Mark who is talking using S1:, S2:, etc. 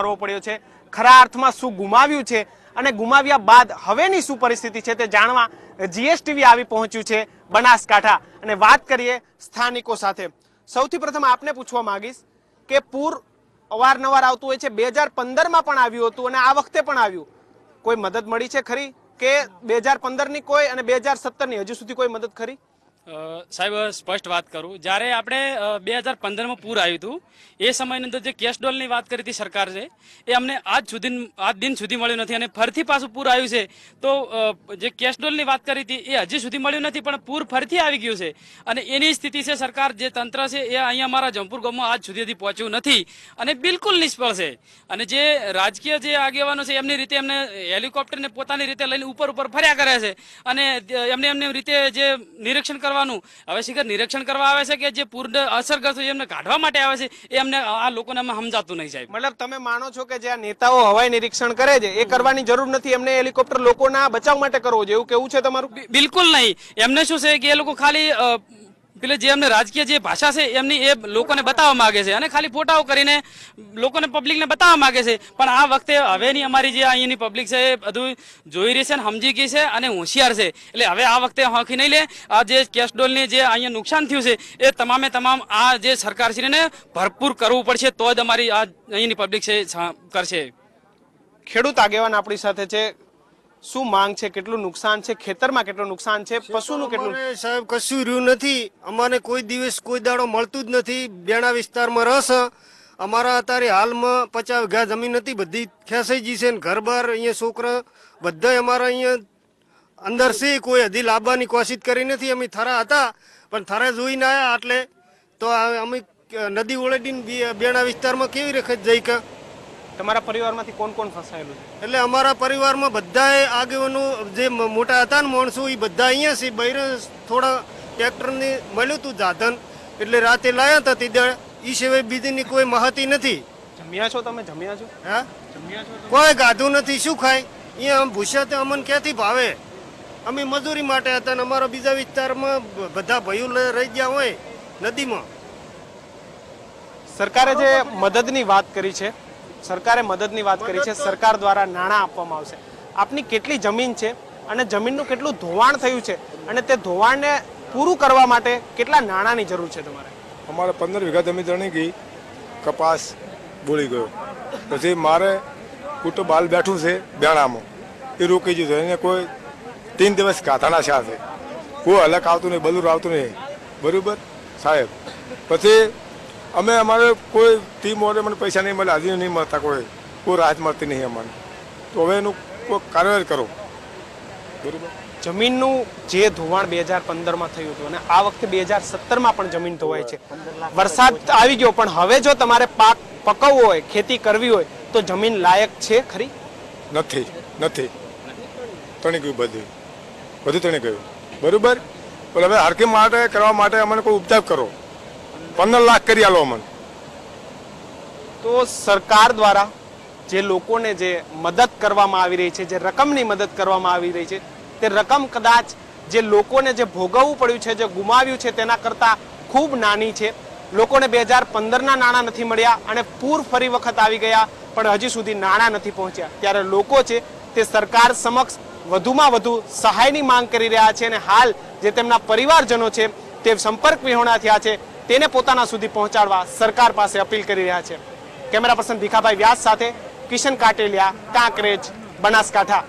S1: કરવો પડ્યો છે, ખરા અર્થમાં શું ગુમાવ્યું છે અને ગુમાવ્યા બાદ હવેની શું પરિસ્થિતિ છે તે જાણવા જીએસટીવી આવી પહોંચ્યું છે બનાસકાંઠા। અને વાત કરીએ સ્થાનિકો સાથે, સૌથી પ્રથમ આપને પૂછવા માંગીશ કે પૂર અવારનવાર આવતું હોય છે, 2015માં પણ આવ્યું હતું અને આ વખતે પણ આવ્યું, કોઈ મદદ મળી છે ખરી કે 2015ની કોઈ અને 2017ની હજુ સુધી કોઈ મદદ ખરી?
S2: સાહેબ સ્પષ્ટ વાત કરું, જ્યારે આપણે 2015માં પૂર આવ્યું હતું એ સમયની અંદર જે કેશ ડોલની વાત કરી હતી સરકાર છે એ અમને આજ દિન સુધી મળ્યું નથી અને ફરીથી પાછું પૂર આવ્યું છે તો જે કેશ ડોલની વાત કરી હતી એ હજી સુધી મળ્યું નથી, પણ પૂર ફરીથી આવી ગયું છે અને એની સ્થિતિ છે સરકાર જે તંત્ર છે એ અહીંયા અમારા જંપુર ગામમાં આજ સુધી પહોંચ્યું નથી અને બિલકુલ નિષ્ફળ છે। અને જે રાજકીય જે આગેવાનો છે એમની રીતે એમને હેલિકોપ્ટરને પોતાની રીતે લઈને ઉપર ફર્યા કરે છે અને એમની રીતે જે નિરીક્ષણ હવે શિખર નિરીક્ષણ કરવા આવે છે કે જે પૂરને અસરગ્રસ્ત એમને કાઢવા માટે આવે છે એ અમને આ લોકોને સમજાતું નહીં સાહેબ।
S1: મતલબ તમે માનો છો કે જે આ નેતાઓ હવાઈ નિરીક્ષણ કરે છે એ કરવાની જરૂર નથી, એમને હેલિકોપ્ટર લોકોના બચાવ માટે કરવો જોઈએ, એવું કેવું છે તમારું?
S2: બિલકુલ નહીં, એમને શું છે કે એ લોકો ખાલી પેલે જે એમને રાજકીય જે ભાષા છે એમની એ લોકોને બતાવવા માંગે છે અને ખાલી ફોટાઓ કરીને લોકોને પબ્લિકને બતાવવા માંગે છે, પણ આ વખતે હવેની અમારી જે અહીંની પબ્લિક છે એ બધું જોઈ રહી છે અને સમજી ગઈ છે અને હોશિયાર છે, એટલે હવે આ વખતે હોંકી નહીં લે। આ જે કેશ ડોલની જે અહીંયા નુકસાન થયું છે એ તમામે તમામ આ જે સરકારશ્રીને ભરપૂર કરવું પડશે તો જ અમારી આ અહીંની પબ્લિક છે કરશે।
S1: ખેડૂત આગેવાન આપણી સાથે છે, શું માંગ છે, કેટલું નુકસાન છે, ખેતરમાં કેટલું નુકસાન છે, પશુનું કેટલું?
S3: સાહેબ કશું રહ્યું નથી, અમારે કોઈ દિવસ કોઈ દાડો મળતું જ નથી। બેણા વિસ્તારમાં રસ અમારા અત્યારે હાલમાં 50 વીઘા જમીન હતી, બધી ખેંચાઈ ગઈ છે, ઘર બાર અહીંયા છોકરા બધા અમારા અહીંયા અંદર છે, કોઈ હજી લાવવાની કોશિશ કરી નથી। અમે થરા હતા પણ થરા જોઈને આવ્યા એટલે તો અમે નદી ઓળડીને બેણા વિસ્તારમાં કેવી રીતે જઈ કે?
S1: તમારા પરિવારમાંથી કોણ કોણ ફસાયેલું છે?
S3: એટલે અમારા પરિવારમાં બધાએ આગેવાનો જે મોટા હતા ને માણસો એ બધા અહીંયા છે, બૈરે થોડા ટ્રેક્ટરને મળ્યું હતું સાધન એટલે રાતે લાયા હતા, તે એ સિવાય બીજીની કોઈ માહિતી નથી।
S1: જમ્યા છો તમે? જમ્યા છો?
S3: હા, કોઈ ગાધું નથી, શું ખાય? અહીંયા ભૂસ્યા તો અમને ક્યાંથી ભાવે? અમે મજૂરી માટે હતા ને અમારા બીજા વિસ્તારમાં બધા ભાઈઓ રહી ગયા હોય નદીમાં।
S1: સરકારે જે મદદની વાત કરી છે, સરકાર દ્વારા નાણાં આપવામાં આવશે, આપની કેટલી જમીન છે અને જમીનનું કેટલું ધોવાણ થયું છે અને તે ધોવાણને પૂરું કરવા માટે કેટલા નાણાંની જરૂર છે તમારે?
S4: અમારે 15 વીઘા જમીન તણી ગઈ, કપાસ બોળી ગયો, પછી મારે કુટુંબ હાલ બેઠું છે બેણામાં, એ રોકી ગયું છે, એને કોઈ 3 દિવસ કાથાના શા છે, કોઈ હલક આવતું નહીં, બલુર આવતું નહીં, બરાબર સાહેબ? પછી અમે અમારે કોઈ ટીમ વડે મને પૈસા નહીં મળે, હજી નહીં મળતા, કોઈ રાહત મળતી નહીં અમને, તો હવે એનું કોઈ કાર્યવાહી કરો, બરાબર?
S1: જમીનનું જે ધોવાણ 2015માં થયું હતું અને આ વખતે 2017માં પણ જમીન ધોવાય છે, વરસાદ આવી ગયો પણ હવે જો તમારે પાક પકવવો હોય, ખેતી કરવી હોય તો જમીન લાયક છે ખરી?
S4: નથી, નથી, તણી ગયું, બધું તણી ગયું, બરાબર? પણ હવે હરકી માટે કરવા માટે અમને કોઈ ઉપચાર કરો, 15 લાખ કરી આલો અમને।
S1: તો સરકાર દ્વારા જે લોકોને જે મદદ કરવામાં આવી રહી છે, જે રકમની મદદ કરવામાં આવી રહી છે, તે રકમ કદાચ જે લોકોને જે ભોગવવું પડ્યું છે, જે ગુમાવ્યું છે તેના કરતાં ખૂબ નાની છે। લોકોને 2015ના નાણાં નથી મળ્યા અને પૂર ફરી વખત આવી ગયા પણ હજી સુધી નાણાં નથી પહોંચ્યા, ત્યારે લોકો છે તે સરકાર સમક્ષ વધુમાં વધુ સહાયની માંગ કરી રહ્યા છે અને હાલ જે તેમના પરિવારજનો છે તે સંપર્ક વિહોણા થયા છે તેને પોતાના સુધી પહોંચાડવા સરકાર પાસે અપીલ કરી રહ્યા છે। કેમેરા પર્સન ભીખાભાઈ વ્યાસ સાથે કિશન કાટેલિયા, કાંકરેજ, બનાસકાંઠા।